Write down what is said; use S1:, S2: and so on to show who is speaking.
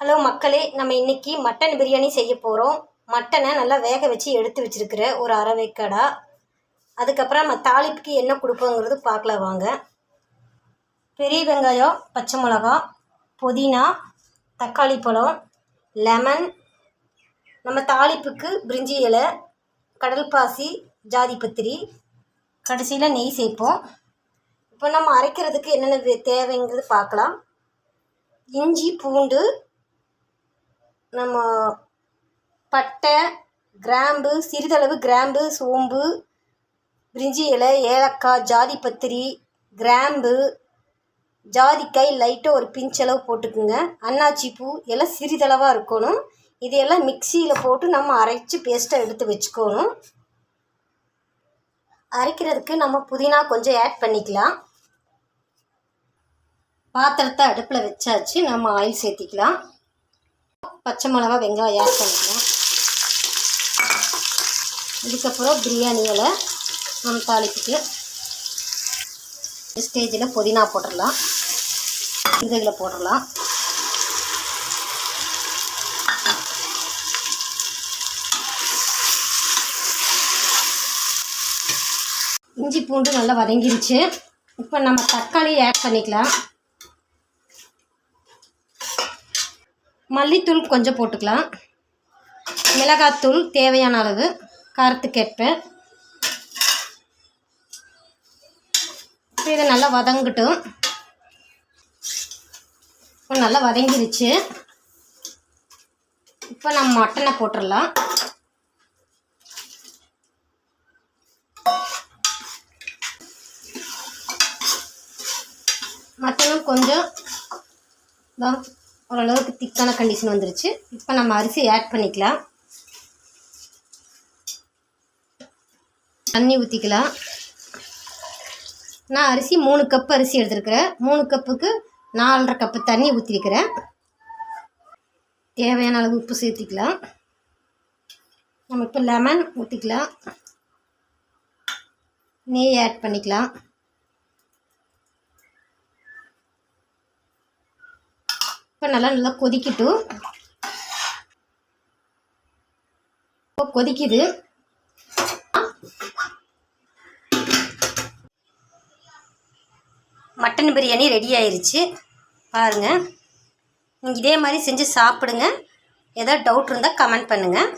S1: Hello மக்களே, நம்ம இன்னைக்கு மட்டன் பிரியாணி செய்ய போகிறோம். மட்டனை நல்லா வேக வச்சு எடுத்து வச்சுருக்கிற ஒரு அரை வேக்காடா. அதுக்கப்புறம் நம்ம தாளிப்புக்கு என்ன கொடுப்போங்கிறது பார்க்கலாம் வாங்க. பெரிய வெங்காயம், பச்சை மிளகா, புதினா, தக்காளி பழம், லெமன், நம்ம தாளிப்புக்கு பிரிஞ்சி இலை, கடல் பாசி, ஜாதி பத்திரி, கடைசியில் நெய் சேர்ப்போம். இப்போ நம்ம அரைக்கிறதுக்கு என்னென்ன தேவைங்கிறது பார்க்கலாம். இஞ்சி, பூண்டு, நம்ம பட்டை, கிராம்பு, சிறிதளவு கிராம்பு, சோம்பு, பிரிஞ்சி இலை, ஏலக்காய், ஜாதி பத்திரி, கிராம்பு, ஜாதிக்காய் லைட்டாக ஒரு பிஞ்சளவு போட்டுக்குங்க. அன்னாச்சி பூ எல்லாம் சிறிதளவாக இருக்கணும். இதையெல்லாம் மிக்சியில் போட்டு நம்ம அரைச்சி பேஸ்ட்டாக எடுத்து வச்சுக்கணும். அரைக்கிறதுக்கு நம்ம புதினா கொஞ்சம் ஆட் பண்ணிக்கலாம். பாத்திரத்தை அடுப்பில் வச்சாச்சு. நம்ம ஆயில் சேர்த்திக்கலாம். பச்சை மிளகா, வெங்காயம் ஆட் பண்ணிக்கலாம். இதுக்கப்புறம் பிரியாணி இலை நம்ம தாளிப்புக்கு ஸ்டேஜில் புதினா போட்டுடலாம். இதில் போட்டுடலாம். இஞ்சி பூண்டு நல்லா வதங்கிருச்சு. இப்போ நம்ம தக்காளி ஆட் பண்ணிக்கலாம். மல்லித்தூள் கொஞ்சம் போட்டுக்கலாம். மிளகாத்தூள் தேவையான அளவு காரத்துக்கேற்ப. இப்போ இதை நல்லா வதங்கட்டும். இப்போ நல்லா வதங்கிருச்சு. இப்போ நம்ம மட்டனை போட்டுடலாம். மட்டனும் கொஞ்சம் ஓரளவுக்கு திக்கான கண்டிஷன் வந்துருச்சு. இப்போ நம்ம அரிசி ஆட் பண்ணிக்கலாம். தண்ணி ஊற்றிக்கலாம். நான் அரிசி 3 கப் அரிசி எடுத்துருக்கிறேன். 3 கப்புக்கு 4.5 கப்பு தண்ணி ஊற்றிருக்கிறேன். தேவையான அளவு உப்பு சேர்த்திக்கலாம். நம்ம இப்போ லெமன் ஊற்றிக்கலாம். நெய் ஆட் பண்ணிக்கலாம். இப்போ நல்லா கொதிக்கட்டும். இப்போ கொதிக்குது. மட்டன் பிரியாணி ரெடி ஆயிருச்சு. பாருங்கள், நீங்கள் இதே மாதிரி செஞ்சு சாப்பிடுங்க. ஏதாவது டவுட் இருந்தால் கமெண்ட் பண்ணுங்கள்.